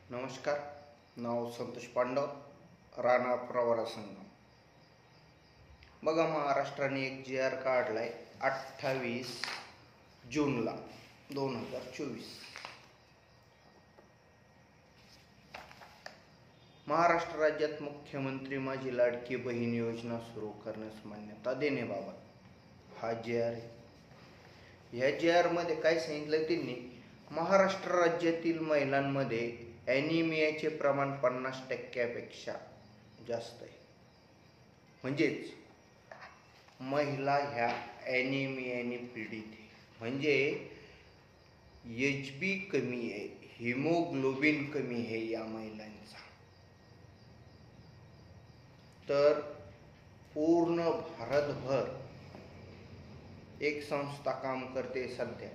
नमस्कार. नाव संतोष पांडव, राणा प्रवरा संघ. बघा, महाराष्ट्राने एक GR काढलाय 28 जूनला 2024. महाराष्ट्र राज्यात मुख्यमंत्री माझी लाडकी बहीण योजना सुरू करण्यास मान्यता देण्याबाबत हा GR आहे. ह्या GR मध्ये काय सांगितलं त्यांनी, महाराष्ट्र राज्यातील महिलांमध्ये ॲनिमियाचे प्रमाण 50% जास्त आहे. म्हणजेच महिला ह्या ॲनिमियाने पीडित आहे. म्हणजे HB कमी आहे, हिमोग्लोबिन कमी आहे या महिलांचा. तर पूर्ण भारतभर एक संस्था काम करते सध्या,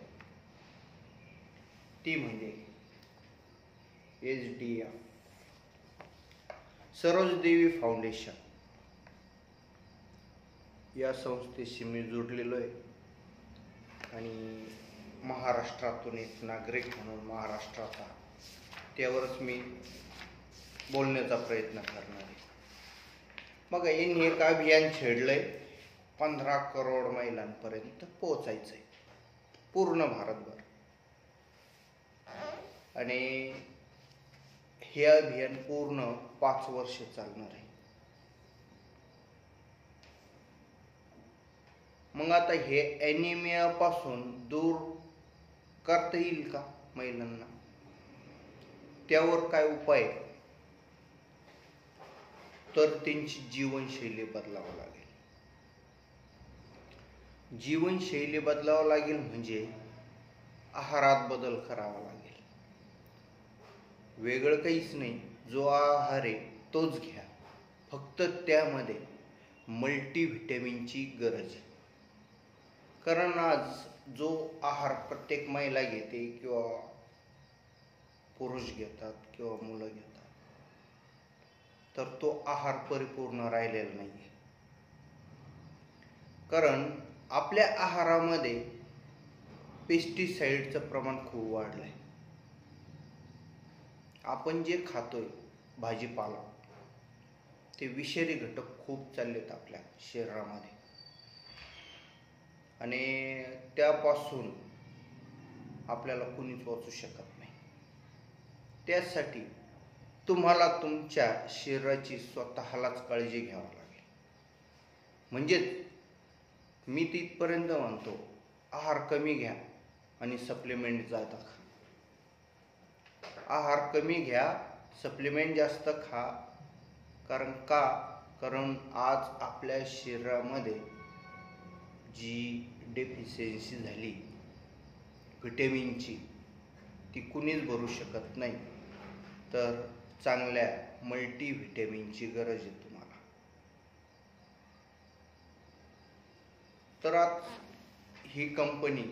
ती म्हणजे SDF, सरोज देवी फाउंडेशन. या संस्थेशी मी जोडलेलो आहे आणि महाराष्ट्रातून एक नागरिक म्हणून महाराष्ट्राचा त्यावरच मी बोलण्याचा प्रयत्न करणार आहे. मग यांनी एक अभियान छेडलंय, 15 करोड महिलांपर्यंत पोहोचायचं आहे पूर्ण भारतभर. आणि हे अभियान पूर्ण 5 वर्ष चालणार आहे. मग आता हे ॲनिमिया पासून दूर करता येईल का महिलांना? त्यावर काय उपाय? तर त्यांची जीवनशैली बदलावं लागेल. जीवनशैली बदलावं लागेल म्हणजे आहारात बदल करावा लागेल. वेगळं काहीच नाही, जो आहार आहे तोच घ्या, फक्त त्यामध्ये मल्टीव्हिटॅमिनची गरज आहे. कारण आज जो आहार प्रत्येक महिला घेते किंवा पुरुष घेतात किंवा मुलं घेतात, तर तो आहार परिपूर्ण राहिलेला नाही. कारण आपल्या आहारामध्ये पेस्टिसाइडचं प्रमाण खूप वाढलं आहे. आपण जे खातोय भाजीपाला, ते विषारी घटक खूप चाललेत आपल्या शरीरामध्ये आणि त्यापासून आपल्याला कुणीच वाचू शकत नाही. त्यासाठी तुम्हाला तुमच्या शरीराची स्वतःलाच काळजी घ्यावी लागेल. म्हणजेच मी तिथपर्यंत म्हणतो, आहार कमी घ्या आणि सप्लिमेंट जास्त खा. आहार कमी घ्या, सप्लिमेंट जास्त खा. कारण आज आपल्या शरीरामध्ये जी डेफिशियन्सी झाली व्हिटॅमिनची, ती कुणीच भरू शकत नाही. तर चांगल्या मल्टीव्हिटॅमिनची गरज आहे तुम्हाला. तर आज ही कंपनी,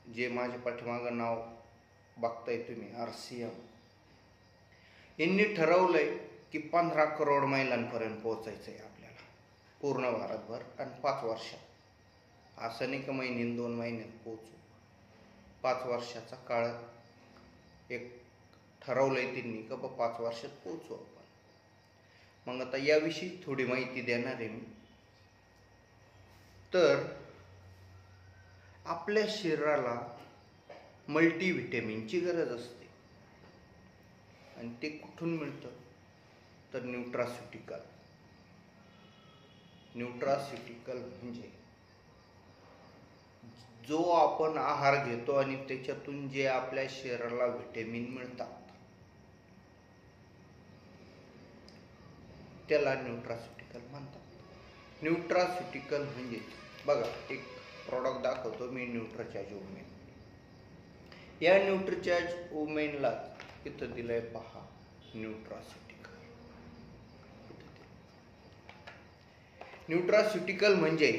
जे माझ्या पाठीमागं नाव बघताय तुम्ही, RCM, यांनी ठरवलंय की 15 करोड महिलांपर्यंत पोहोचायचं आहे आपल्याला पूर्ण भारतभर आणि 5 वर्षात. असं नाही की महिन्यात 2 महिन्यात पोहोचू, 5 वर्षाचा काळ एक ठरवलंय त्यांनी का 5 वर्षात पोहोचू आपण. मग आता याविषयी थोडी माहिती देणार आहे मी. तर आपल्या शरीराला मल्टीव्हिटॅमिनची गरज असते आणि ते कुठून मिळतं? तर न्यूट्रास्युटिकल म्हणजे जो आपण आहार घेतो आणि त्याच्यातून जे आपल्या शरीराला व्हिटॅमिन मिळतात, त्याला न्यूट्रास्युटिकल म्हणतात. न्यूट्रास्युटिकल म्हणजे बघा, एक प्रॉडक्ट दाखवतो मी, न्यूट्राचार्ज वुमेन. या न्यूट्राचार्ज वुमेनला इथं दिलंय पहा, न्यूट्रास्युटिकल. न्यूट्रास्युटिकल म्हणजे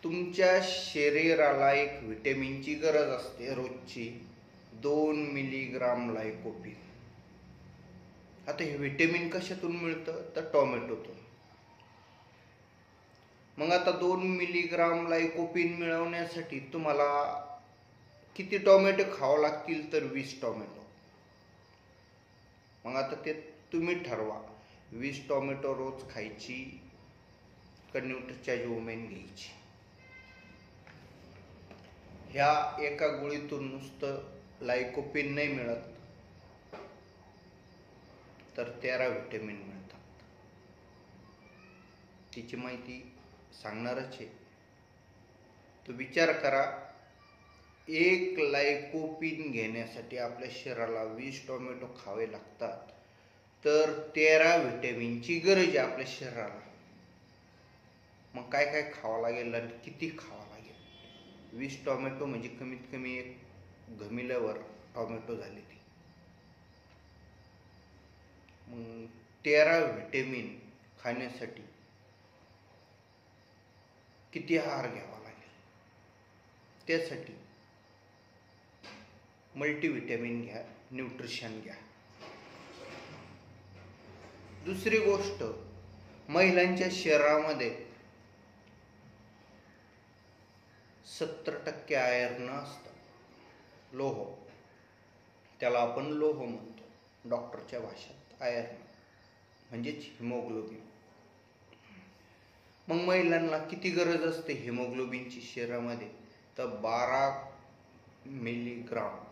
तुमच्या शरीराला एक व्हिटॅमिनची गरज असते रोजची, 2 मिलीग्राम लायकोपीन. आता हे व्हिटॅमिन कशातून मिळतं? तर टोमॅटोतून. मग आता 2 मिलीग्राम लायकोपीन मिळवण्यासाठी तुम्हाला किती टोमॅटो खावं लागतील तर 20 टोमॅटो. मग आता ते तुम्ही ठरवा, 20 टोमॅटो रोज खायची का न्यूट्रिचार्ज घ्यायची. ह्या एका गोळीतून नुसतं लायकोपिन नाही मिळत, तर 13 व्हिटॅमिन मिळतात. तिची माहिती सांगणारच आहे. तो विचार करा, एक लायकोपिन घेण्यासाठी आपल्या शरीराला 20 टोमॅटो खावे लागतात, तर 13 व्हिटॅमिनची गरज आहे आपल्या शरीराला. मग काय काय खावं लागेल आणि किती खावं लागेल? 20 टोमॅटो म्हणजे कमीत कमी एक घमिल्यावर टोमॅटो झाले ती. मग 13 व्हिटॅमिन खाण्यासाठी किती आहार घ्यावा लागेल? त्यासाठी मल्टीव्हिटॅमिन घ्या, न्यूट्रिशन घ्या. दुसरी गोष्ट, महिलांच्या शरीरामध्ये 70% आयर्न असतं, लोह. त्याला आपण लोह म्हणतो डॉक्टरच्या भाषेत. आयर्न म्हणजेच हिमोग्लोबिन. मग महिलांना किती गरज असते हिमोग्लोबिनची शरीरामध्ये? तर 12 मिलीग्राम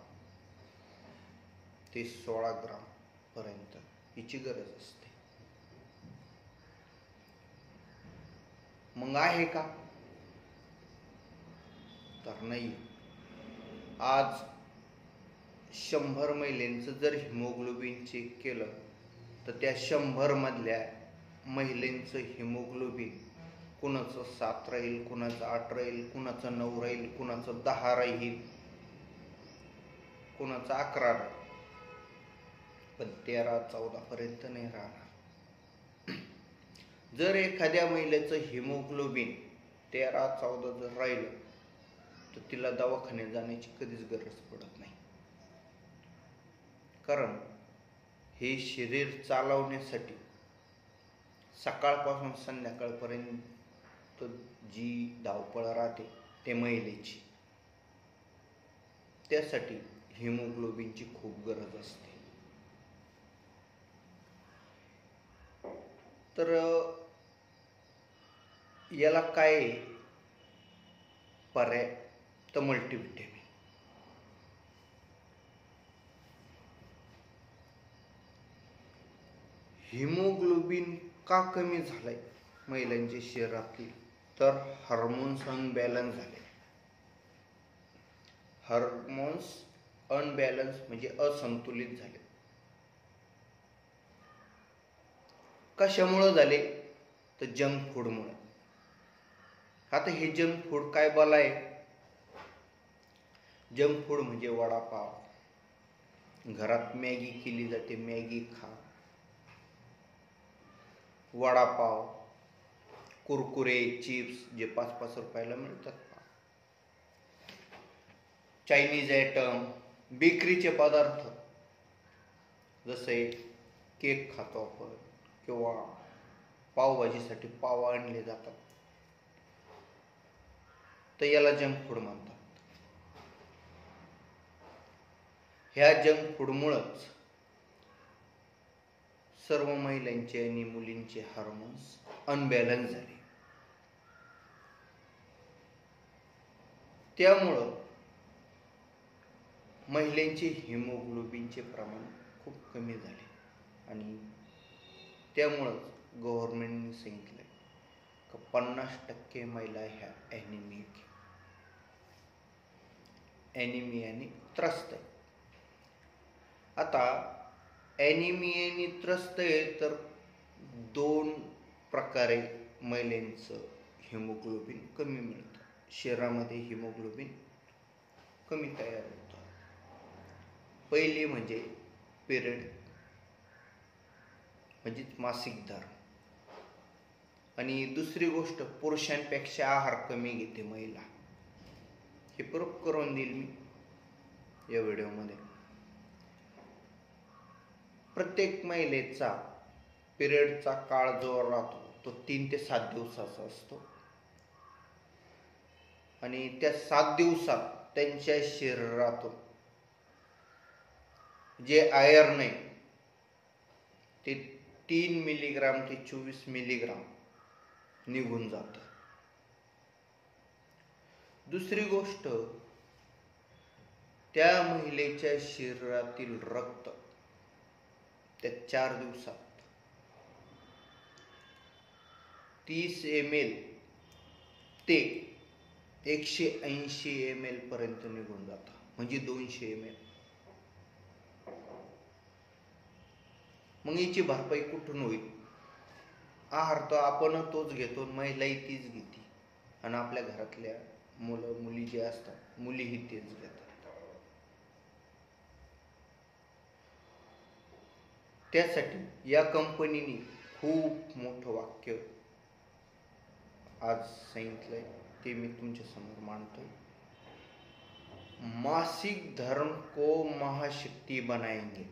ते 16 ग्राम पर्यंत हिची गरज असते. मग आहे का? तर नाही. आज 100 महिलांचं जर हिमोग्लोबिन चेक केलं तर त्या 100 मधल्या महिलांचं हिमोग्लोबिन कुणाचं 7 राहील, कुणाचं 8 राहील, कुणाचं 9 राहील, कुणाचं 10 राहील, कुणाचं 11 राहील, पण 13-14 पर्यंत नाही राहणार. जर एखाद्या महिलेचं हिमोग्लोबिन 13-14 जर राहिलं तर तिला दवाखान्यात जाण्याची कधीच गरज पडत नाही. कारण हे शरीर चालवण्यासाठी सकाळपासून संध्याकाळपर्यंत जी धावपळ राहते ते महिलेची, त्यासाठी हिमोग्लोबिनची खूप गरज असते. तर याला काय पर्याय? तर मल्टीव्हिटॅमिन. हिमोग्लोबिन का कमी झालंय महिलांच्या शरीरातील? तर हार्मोन्स अनबॅलन्स झाले. हार्मोन्स अनबॅलन्स म्हणजे असंतुलित झाले. कशामुळे झाले? तर जंक फूडमुळे. आता हे जंक फूड काय बोलाय? जंक फूड म्हणजे वडापाव, घरात मॅगी केली जाते, मॅगी खा, वडापाव, कुरकुरे, चिप्स जे 5-5 रुपयाला मिळतात, चायनीज आयटम, बेकरीचे पदार्थ जसे केक खातो आपण, किंवा पावभाजीसाठी पाव आणले जातात, तर याला जंक फूड म्हणतात. ह्या जंक फूडमुळेच सर्व महिलांचे आणि मुलींचे हार्मोन्स अनबॅलन्स झाले. त्यामुळं महिलांचे हिमोग्लोबिनचे प्रमाण खूप कमी झाले. आणि त्यामुळंच गव्हर्नमेंटने सांगितलं की 50% महिला ह्या ॲनिमियाने त्रस्त आहे. आता ॲनिमियाने त्रस्त आहे तर 2 प्रकारे महिलांचं हिमोग्लोबिन कमी मिळतं. शरीरामध्ये हिमोग्लोबिन कमी तयार होतं. पहिली म्हणजे पिरियड म्हणजेच मासिक धर्म. आणि दुसरी गोष्ट, पुरुषांपेक्षा आहार कमी घेते महिला. हे प्रूफ करून देईल मी या व्हिडिओमध्ये. प्रत्येक महिलेचा पिरियडचा काळ जो राहतो तो 3 ते 7 दिवसाचा असतो. आणि त्या 7 दिवसात त्यांच्या शरीरातून जे आयर्न आहे ते 3 मिलीग्राम ते 24 मिलीग्राम निघून जातं. दुसरी गोष्ट, त्या महिलेच्या शरीरातील रक्त त्या 4 दिवसात 30 ml ते 180 ml पर्यंत निघून जातं, म्हणजे 200 ml. मग याची भरपाई कुठून होईल? आहार तर आपण तोच घेतो, महिलाही तीच घेते, आणि आपल्या घरातल्या मुलं मुली जे असतात मुलीही तेच घेतात. त्यासाठी या कंपनीने खूप मोठं वाक्य आज सांगितलंय, ते मी तुमच्या समोर मांडतोय. मासिक धर्म को महाशक्ति बनाएंगे,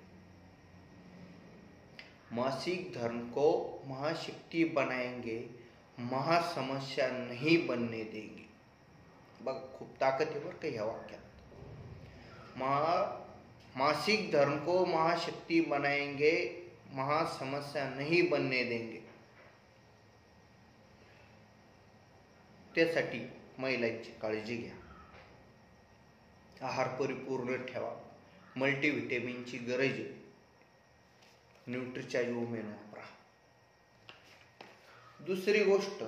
मासिक धर्म को महाशक्ति बनाएंगे, महासमस्या नहीं बनने देंगे. बघ, खूप ताकद आहे बरं का ह्या वाक्यात. मासिक धर्म को महाशक्ति बनाएंगे, महासमस्या नहीं बनने देंगे. त्यासाठी महिलांची काळजी घ्या, आहार परिपूर्ण ठेवा, मल्टीव्हिटॅमिनची गरज आहे, न्यूट्रीचार्ज वुमेन वापरा. दुसरी गोष्ट,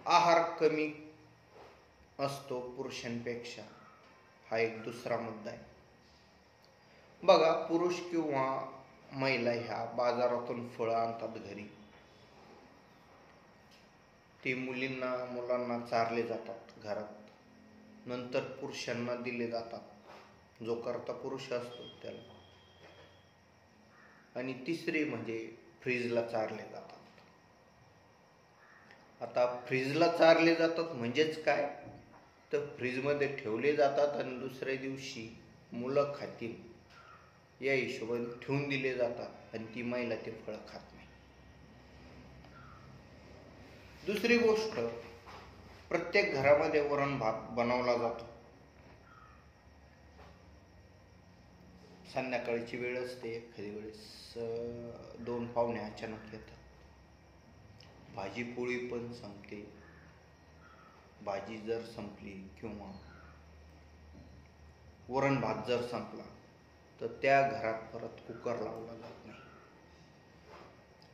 आहार कमी असतो पुरुषांपेक्षा, हा एक दुसरा मुद्दा आहे. बघा, पुरुष किंवा महिला ह्या बाजारातून फळं आणतात घरी, ते मुलींना मुलांना चारले जातात घरात, नंतर पुरुषांना दिले जातात, जो करता पुरुष असतो त्याला. आणि तिसरी म्हणजे फ्रीजला चारले जातात. आता फ्रीजला चारले जातात म्हणजेच काय, तर फ्रीजमध्ये ठेवले जातात आणि दुसऱ्या दिवशी मुलं खातील या हिशोबाने ठेवून दिले जातात, आणि ती महिला ते फळं खात नाही. दुसरी गोष्ट, प्रत्येक घरामध्ये वरण भात बनवला जातो. संध्याकाळची वेळ असते, एखादी वेळेस 2 पाहुणे अचानक येतात, भाजी पोळी पण संपते. भाजी जर संपली किंवा वरण भात जर संपला तर त्या घरात परत कुकर लावला जात नाही.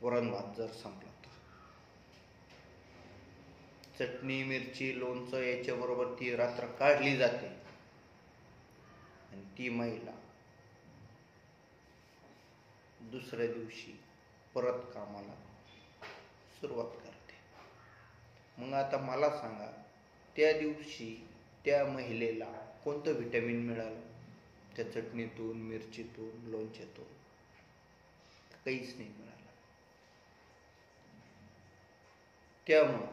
वरण भात जर संपला तर चटणी मिरची लोणचं याच्याबरोबर ती रात्र काढली जाते, आणि ती महिला दुसऱ्या दिवशी परत कामाला सुरुवात करते. मग आता मला सांगा, त्या दिवशी त्या महिलेला कोणतं व्हिटॅमिन मिळालं त्या चटणीतून, मिरचीतून, लोणच्यातून? काहीच नाही मिळालं. त्यामुळं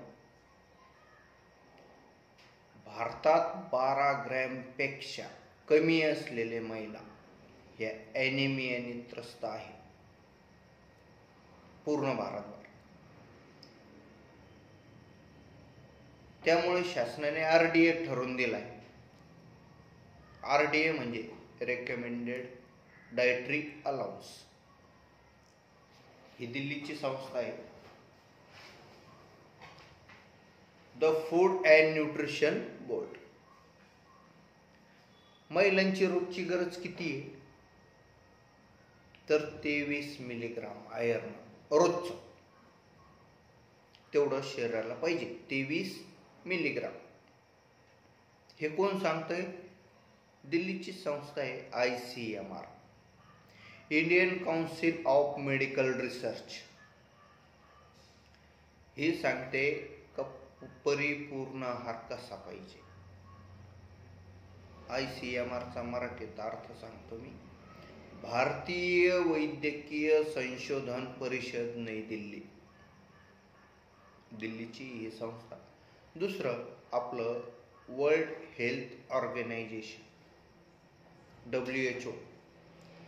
भारतात 12 ग्रॅमपेक्षा कमी असलेले महिला या ॲनिमियाने त्रस्त आहे पूर्ण भारतभर. त्यामुळे शासनाने RDA ठरवून दिलाय. RDA म्हणजे रेकमेंडेड डायटरी अलाउन्स. ही दिल्लीची संस्था आहे, the food and nutrition board. महिलांची रोजची गरज किती आहे, तर 23 मिलीग्राम आयर्न रोजचं, तेवढं शरीराला पाहिजे. 23 मिलीग्राम. हे कोण सांगतंय? दिल्लीची संस्था आहे ICMR, Indian council of medical research. हे सांगते का परिपूर्ण आहार कसा पाहिजे. ICMRचा मराठीत अर्थ सांगतो मी, भारतीय वैद्यकीय संशोधन परिषद, नई दिल्ली. दिल्लीची ही संस्था. दुसरं आपलं वर्ल्ड हेल्थ ऑर्गनायझेशन, WHO,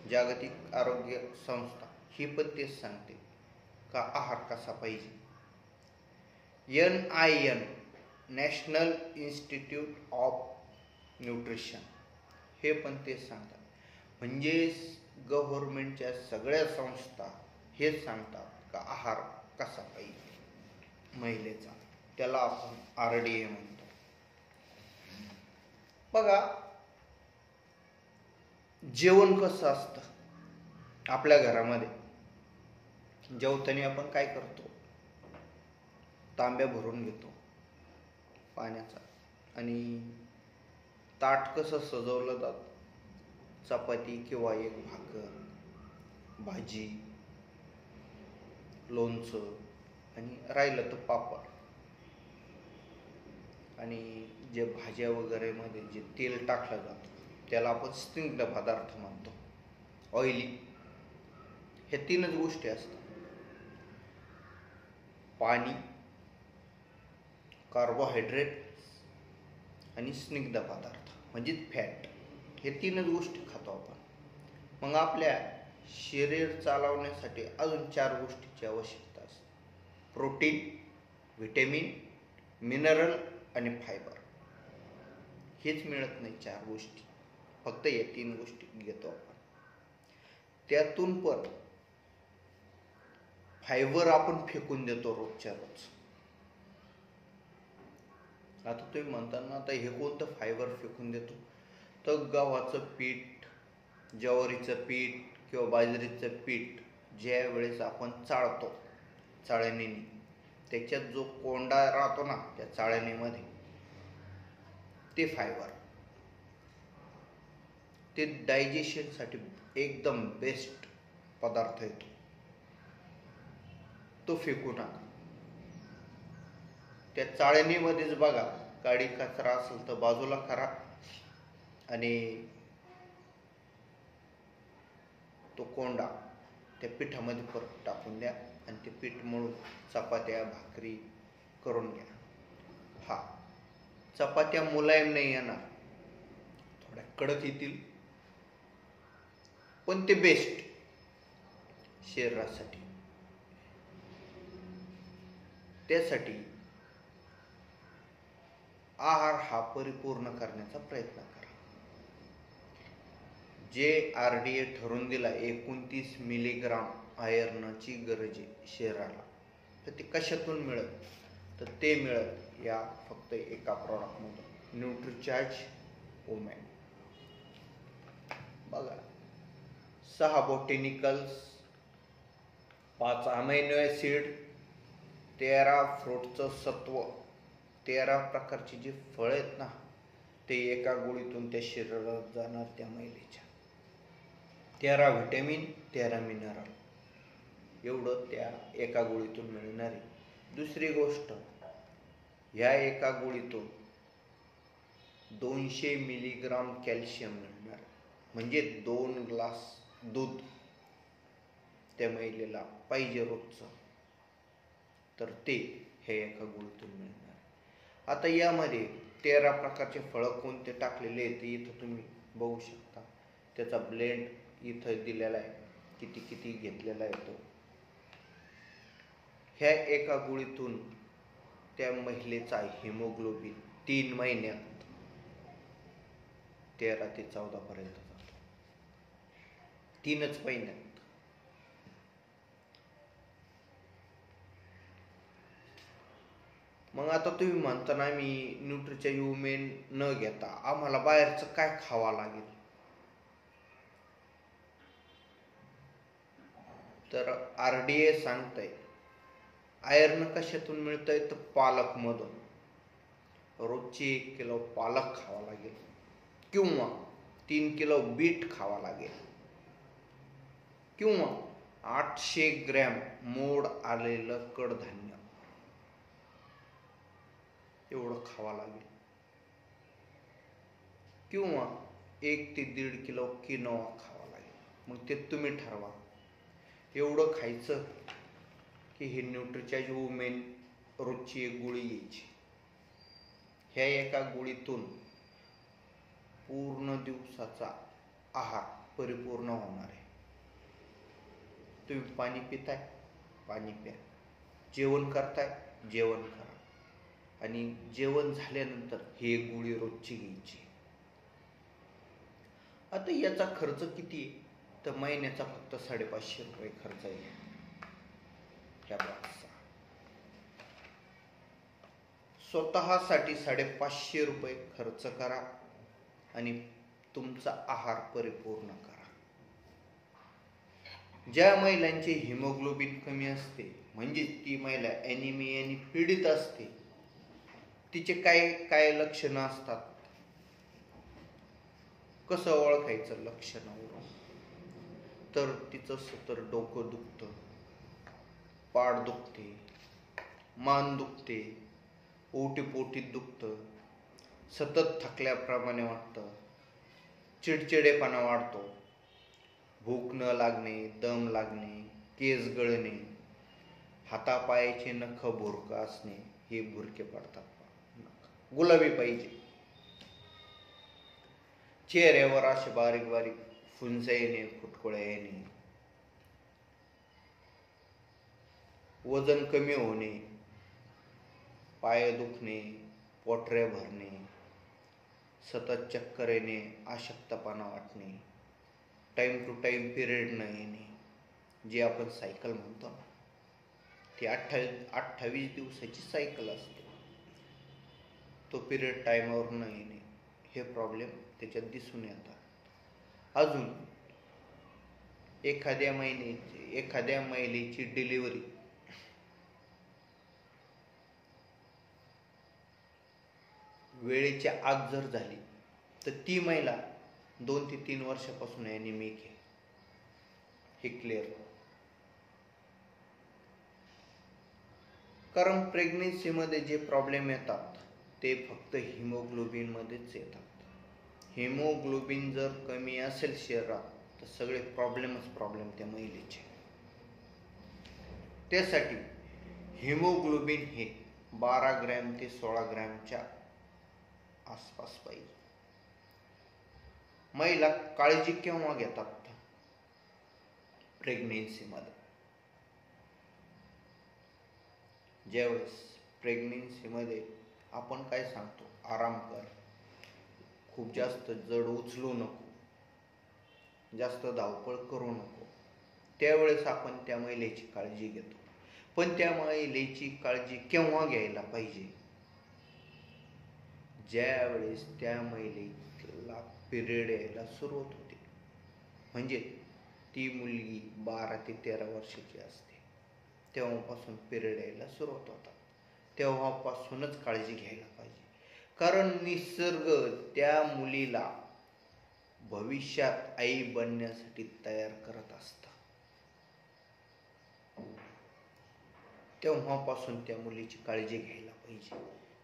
जागतिक आरोग्य संस्था, ही पण तेच सांगते का आहार कसा पाहिजे. NIN, national institute of nutrition, हे पण तेच सांगतात. म्हणजे गव्हर्नमेंटच्या सगळ्या संस्था हेच सांगतात का आहार कसा पाहिजे महिलेचा, त्याला आपण RDA म्हणतो. बघा जेवण कसं असतं आपल्या घरामध्ये. जेवताना आपण काय करतो, तांब्या भरून घेतो पाण्याचा आणि ताट कसं सजवलं जातं, चपाती किंवा एक भाकर, भाजी, लोणचं आणि राहिलं तर पापड. आणि जे भाज्या वगैरे मध्ये जे तेल टाकलं जातं त्याला आपण स्निग्ध पदार्थ म्हणतो, ऑइली. हे तीनच गोष्टी असतात, पाणी, कार्बोहायड्रेट आणि स्निग्ध पदार्थ म्हणजे फॅट. हे तीनच गोष्टी खातो आपण. मग आपल्या शरीर चालवण्यासाठी अजून 4 गोष्टीची आवश्यकता असते, प्रोटीन, व्हिटॅमिन, मिनरल आणि फायबर. हेच मिळत नाही 4 गोष्टी, फक्त या 3 गोष्टी घेतो आपण. त्यातून पण फायबर आपण फेकून देतो रोजच्या रोज. आता तुम्ही म्हणता ना, आता हे कोणतं फायबर फेकून देतो, तर गव्हाचं पीठ, ज्वारीचं पीठ किंवा बाजरीचं पीठ ज्या वेळेस आपण चाळतो चाळणीने, त्याच्यात जो कोंडा राहतो ना त्या चाळणीमध्ये, ते फायबर, ते डायजेशनसाठी एकदम बेस्ट पदार्थ येतो, तो फेकू नका. त्या चाळणीमध्येच बघा, काडी कचरा असेल तर बाजूला करा आणि तो कोंडा त्या पिठामध्ये परत टाकून द्या आणि ते पीठ मळून चपात्या भाकरी करून घ्या. हा, चपात्या मुलायम नाही येणार, थोड्या कडक येतील, पण ते बेस्ट शरीरासाठी. त्यासाठी आहार हा परिपूर्ण करण्याचा प्रयत्न करा. जे RDA ठरवून दिला 29 मिलीग्राम आयर्नची गरज आहे शरीराला, तर ते कशातून मिळत, तर ते मिळत या फक्त एका प्रॉडक्टमधून, न्यूट्रिचार्ज वुमेन. बघा, 6 बोटॅनिकल्स, 5 अमायनो ॲसिड, 13 फ्रूटचं सत्व, 13 प्रकारची जी फळं आहेत ना, ते एका गोळीतून त्या शरीरात जाणार त्या महिलेच्या. 13 व्हिटॅमिन, 13 मिनरल, एवढं त्या एका गोळीतून मिळणार आहे. दुसरी गोष्ट, ह्या एका गोळीतून 200 मिलीग्राम कॅल्शियम मिळणार, म्हणजे 2 ग्लास दूध त्या महिलेला पाहिजे रोजचं, तर ते हे एका गोळीतून मिळणार. आता यामध्ये 13 प्रकारचे फळं कोणते टाकलेले आहेत ते इथं तुम्ही बघू शकता. त्याचा ब्लेंड इथं दिलेला आहे, किती किती घेतलेला आहे तो. ह्या एका गोळीतून त्या महिलेचा हिमोग्लोबिन 3 महिन्यात 13 ते 14 पर्यंत जातो, 3च महिन्यात. मग आता तुम्ही म्हणता ना, मी न्यूट्रिचार्ज वुमेन न घेता आम्हाला बाहेरचं काय खावं लागेल, तर RDA सांगतंय आयर्न कशातून मिळतंय, तर पालकमधून. रोजची 1 किलो पालक खावा लागेल किंवा 3 किलो बीट खावा लागेल किंवा 800 ग्रॅम मोड आलेलं कडधान्य एवढं खावा लागेल किंवा 1 ते 1.5 किलो किनोआ खावा लागेल. मग ते तुम्ही ठरवा. एवढं खायचं की हे न्यूट्रिचार्ज वुमेन रोजची 1 गोळी घ्यायची. ह्या एका गोळीतून पूर्ण दिवसाचा आहार परिपूर्ण होणार आहे. तुम्ही पाणी पिताय, पाणी प्या. जेवण करताय, जेवण करा. आणि जेवण झाल्यानंतर ही 1 गोळी रोजची घ्यायची. आता याचा खर्च किती आहे? तर महिन्याचा फक्त 550 रुपये खर्च आहे ह्या बॉक्सचा. स्वतःसाठी 550 रुपये खर्च करा आणि तुमचा आहार परिपूर्ण करा. ज्या महिलांचे हिमोग्लोबिन कमी असते, म्हणजे ती महिला ॲनिमियाने पीडित असते, तिचे काय काय लक्षणं असतात, कसं ओळखायचं लक्षणावरून? तर तिचं सतत डोकं दुखतं, पाठ दुखते, मान दुखते, ओटीपोटीत दुखतं, सतत थकल्याप्रमाणे वाटतं, चिडचिडेपणा वाढतो, भूक न लागणे, दम लागणे, केस गळणे, हातापायाचे नख भुरकं असणे, हे भुरके पडतात, गुलाबी पाहिजे, चेहऱ्यावर असे बारीक बारीक फुंसे येणे, फुटकुळ्या येणे, वजन कमी होणे, पाय दुखणे, पोटऱ्या भरणे, सतत चक्कर येणे, अशक्तपणा वाटणे, टाइम टू टाइम पिरियड न येणे, जे आपण सायकल म्हणतो ना, ती 28 दिवसाची सायकल असते, तो पिरियड टाइमवर न येणे, हे प्रॉब्लेम त्याच्यात दिसून येतात. अजून एखाद्या महिलेची डिलिव्हरी वेळेच्या आत जर झाली तर ती महिला 2 ते 3 वर्षापासून ॲनिमिक आहे, हे क्लिअर. कारण प्रेग्नेन्सीमध्ये जे प्रॉब्लेम येतात ते फक्त हिमोग्लोबिनमध्येच येतात. हिमोग्लोबिन जर कमी असेल शरीरात तर सगळे प्रॉब्लेम त्या महिलेचे. त्यासाठी हिमोग्लोबिन हे 12 ग्रॅम ते 16 ग्रॅमच्या आसपास पाहिजे. महिला काळजी केव्हा घेतात? प्रेग्नेन्सीमध्ये. ज्यावेळेस प्रेग्नेन्सीमध्ये आपण काय सांगतो, आराम कर, खूप जास्त जड उचलू नको, जास्त धावपळ करू नको, त्यावेळेस आपण त्या महिलेची काळजी घेतो. पण त्या महिलेची काळजी केव्हा घ्यायला पाहिजे? ज्यावेळेस त्या महिलेला पिरियड यायला सुरुवात होते, म्हणजे ती मुलगी 12 ते 13 वर्षाची असते, तेव्हापासून पिरियड यायला सुरुवात होतात, तेव्हापासूनच काळजी घ्यायला पाहिजे. कारण निसर्ग त्या मुलीला भविष्यात आई बनण्यासाठी तयार करत असतं. तेव्हापासून त्या मुलीची काळजी घ्यायला पाहिजे,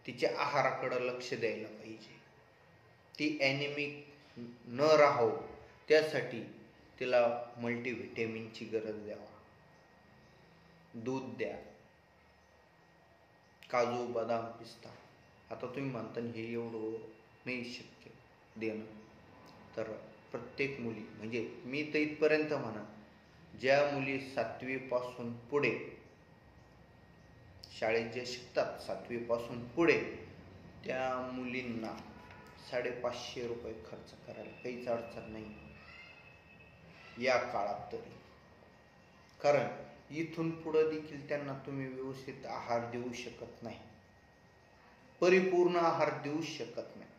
तिच्या आहाराकडे लक्ष द्यायला पाहिजे. ती ॲनिमिक न राहो त्यासाठी तिला मल्टीव्हिटॅमिनची गरज द्यावा, दूध द्या, काजू, बदाम, पिस्ता. आता तुम्ही म्हणता हे एवढं नाही शक्य देणं, तर प्रत्येक मुली, म्हणजे मी तर इथपर्यंत म्हणा, ज्या मुली 7वी पासून पुढे शाळेत जे शिकतात, 7वी पासून पुढे, त्या मुलींना 550 रुपये खर्च करायला काहीच अडचण नाही या काळात तरी. कारण इथून पुढं देखील त्यांना तुम्ही व्यवस्थित आहार देऊ शकत नाही, परिपूर्ण आहार देऊ शकत नाही,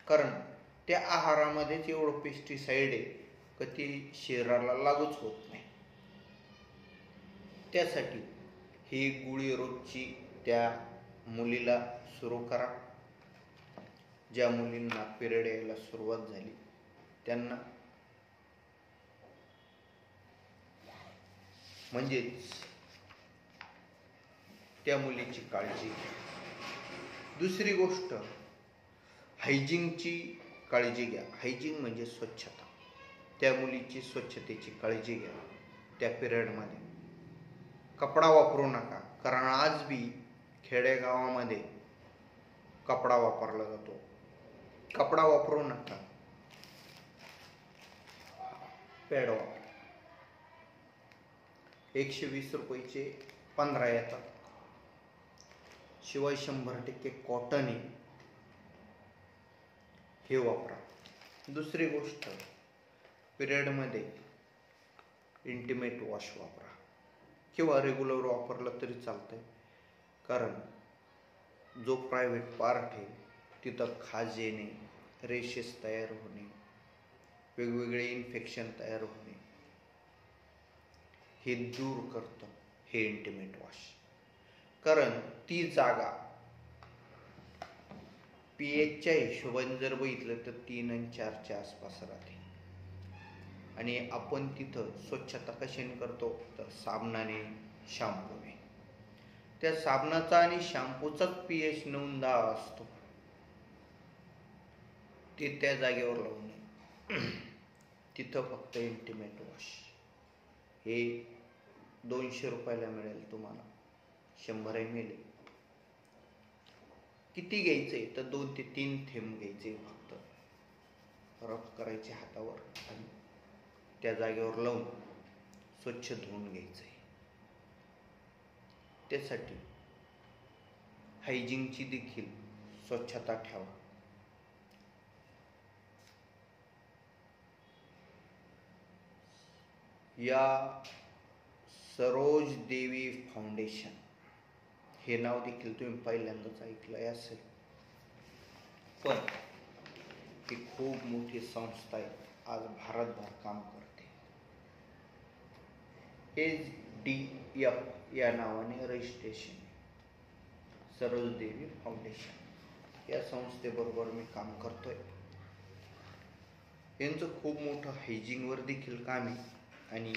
कारण त्या आहारामध्येच एवढं पेस्टिसाइड आहे की ती शरीराला लागूच होत नाही. त्यासाठी ही गोळी रोजची त्या मुलीला सुरू करा. ज्या मुलींना पिरियड यायला सुरुवात झाली त्यांना, म्हणजेच त्या मुलीची काळजी घ्या. दुसरी गोष्ट, हायजीनची काळजी घ्या. हायजीन म्हणजे स्वच्छता. त्या मुलीची स्वच्छतेची काळजी घ्या. त्या पिरियडमध्ये कपडा वापरू नका, कारण आज बी खेडेगावामध्ये कपडा वापरला जातो. कपडा वापरू नका, पॅड वापरा. 120 रुपयाचे 15 येतात, शिवाय 100% कॉटन हे वापरा. दुसरी गोष्ट, पिरियडमध्ये इंटिमेट वॉश वापरा किंवा रेग्युलर वापरलं तरी चालतंय. कारण जो प्रायव्हेट पार्ट आहे तिथं खाज येणे, रेशेस तयार होणे, वेगवेगळे इन्फेक्शन तयार होणे हे दूर करतं हे इंटिमेट वॉश. कारण ती जागा pHच्या हिशोबाने जर बघितलं तर 3 आणि 4च्या आसपास राहते. आणि आपण तिथं स्वच्छता कशाने करतो तर साबणाने, शॅम्पूने. त्या साबणाचा आणि शॅम्पूचाच pH 9-10 असतो. ते त्या जागेवर लावू नये. तिथं फक्त इंटिमेट वॉश हे 200 रुपयाला मिळेल तुम्हाला. 100 ml किती घ्यायचंय तर 2 ते 3 थेंब घ्यायचे फक्त. रब करायचे हातावर आणि त्या जागेवर लावून स्वच्छ धुवून घ्यायचंय. त्यासाठी हायजीनची देखील स्वच्छता ठेवा. या सरोज देवी फाउंडेशन हे नाव देखील तुम्ही पहिल्यांदाच ऐकलंय असेल, पण ही खूप मोठी संस्था आहे. आज भारतभर काम करते. SDF या नावाने रजिस्ट्रेशन आहे. सरोज देवी फाउंडेशन या संस्थेबरोबर मी काम करतोय. यांचं खूप मोठं हायजीनवर देखील काम आहे आणि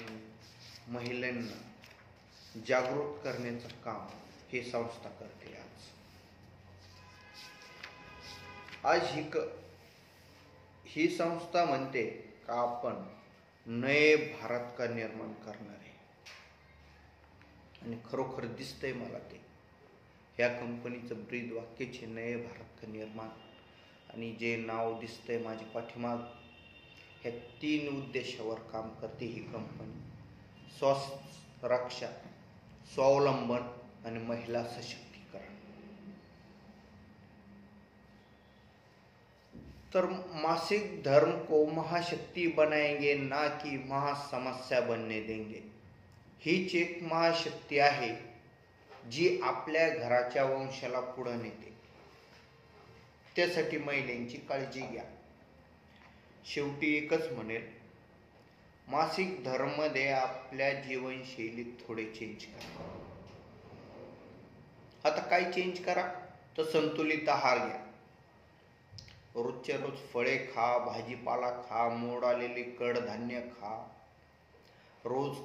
महिलांना जागृत करण्याचं काम हे संस्था करते. आज ही संस्था म्हणते का आपण नए भारत का निर्माण करणार आहे. आणि खरोखर दिसतंय मला ते. ह्या कंपनीचं ब्रीद वाक्यचे नए भारत का निर्माण. आणि जे नाव दिसतंय माझ्या पाठीमाग, ह्या 3 उद्देशावर काम करते ही कंपनी. स्वास्थ्य रक्षा, स्वावलंबन आणि महिला सशक्तीकरण. तर मासिक धर्म को महाशक्ति बनाएंगे ना कि महासमस्या बनने देंगे. हीच एक महाशक्ती आहे जी आपल्या घराच्या वंशाला पुढे नेते. त्यासाठी महिलांची काळजी घ्या. शेवटी एकच म्हणेल, मासिक धर्ममध्ये आपल्या जीवनशैलीत थोडे चेंज करा. आता काय चेंज करा तर संतुलित आहार घ्या. रोजच्या रोज फळे खा, भाजीपाला खा, मोड आलेले कडधान्य खा. रोज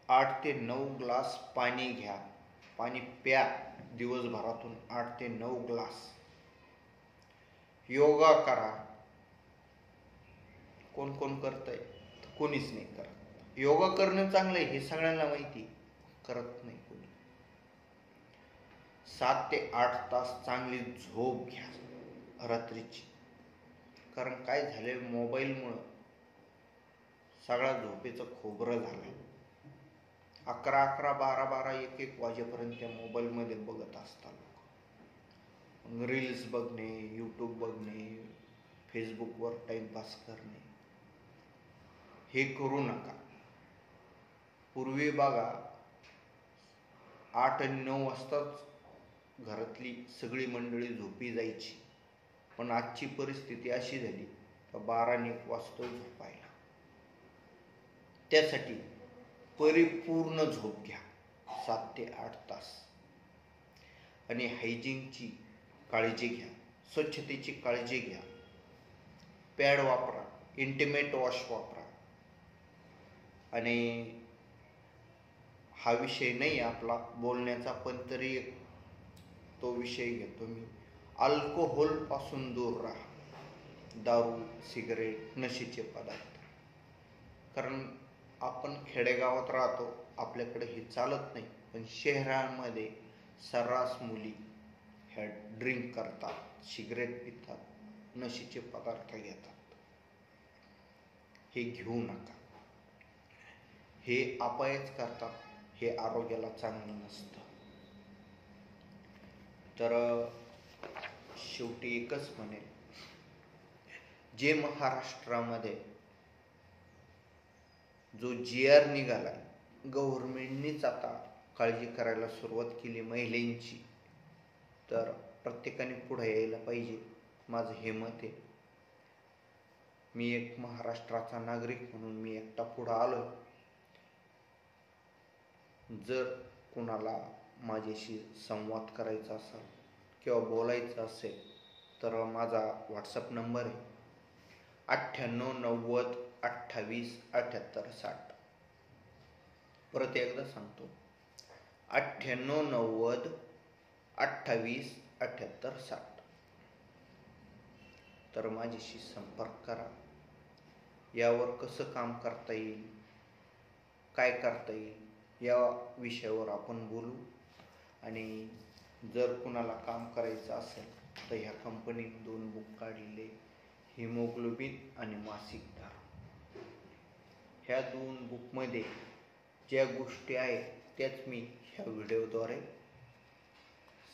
8 ते 9 ग्लास पाणी घ्या. पाणी प्या दिवसभरातून 8 ते 9 ग्लास. योगा करा. कोण कोण करतंय तर कोणीच नाही करत. योगा करणं चांगलं आहे हे सगळ्यांना माहिती, करत नाही कोणी. 7 ते 8 तास चांगली झोप घ्या रात्रीची. कारण काय झालंय, मोबाईलमुळं सगळा झोपेचं खोबरं झालंय. 11-11, 12-12, 1-1 वाजेपर्यंत त्या मोबाईलमध्ये बघत असतात लोक. रील्स बघणे, यूट्यूब बघणे, फेसबुकवर टाइमपास करणे हे करू नका. पूर्वी बघा 8 आणि 9 वाजताच घरातली सगळी मंडळी झोपी जायची. पण आजची परिस्थिती अशी झाली तर 12 आणि 1 वाजता झोपायला. त्यासाठी परिपूर्ण झोप घ्या 7 ते 8 तास. आणि हायजीनची काळजी घ्या, स्वच्छतेची काळजी घ्या. पॅड वापरा, इंटिमेट वॉश वापरा. आणि हा विषय नाही आपला बोलण्याचा, पण तरी तो विषय घेतो मी. अल्कोहोल पासून दूर राहा. दारू, सिगरेट, नशेचे पदार्थ. कारण आपण खेडेगावात राहतो, आपल्याकडे हे चालत नाही. पण शहरांमध्ये सर्रास मुली ह्या ड्रिंक करतात, सिगरेट पितात, नशेचे पदार्थ घेतात. हे घेऊ नका. हे अपायच करतात. हे आरोग्याला चांगलं नसतं. तर शेवटी एकच म्हणेल, जे महाराष्ट्रामध्ये जो GR निघालाय, गव्हर्नमेंटनीच आता काळजी करायला सुरुवात केली महिलांची, तर प्रत्येकाने पुढे यायला पाहिजे, माझं हे मत आहे. मी एक महाराष्ट्राचा नागरिक म्हणून मी एकटा पुढं आलो. जर कुणाला माझ्याशी संवाद करायचा असेल किंवा बोलायचं असेल तर माझा व्हॉट्सअप नंबर आहे 9890287860. परत एकदा सांगतो 9890287860. तर माझ्याशी संपर्क करा. यावर कसं काम करता येईल, काय करता येईल या विषयावर आपण बोलू. आणि जर कुणाला काम करायचं असेल तर ह्या कंपनीने 2 बुक काढलेले, हिमोग्लोबिन आणि मासिक धर्म. ह्या 2 बुकमध्ये ज्या गोष्टी आहेत त्याच मी ह्या व्हिडिओद्वारे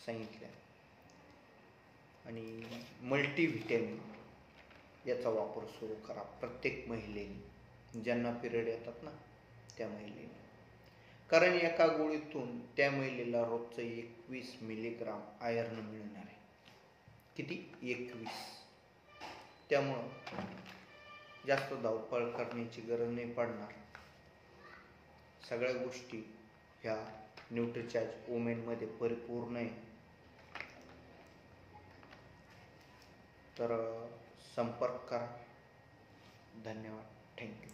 सांगितल्या. आणि मल्टीव्हिटॅमिन याचा वापर सुरू करा प्रत्येक महिलेने, ज्यांना पिरियड येतात ना त्या महिलेने. कारण एका गोळीतून त्या महिलेला रोजचं 21 मिलीग्राम आयर्न मिळणार आहे. किती? 21. त्यामुळं जास्त धावपळ करण्याची गरज नाही पडणार. सगळ्या गोष्टी ह्या न्यूट्रिचार्ज वुमेनमध्ये परिपूर्ण आहे. तर संपर्क करा. धन्यवाद. थँक्यू.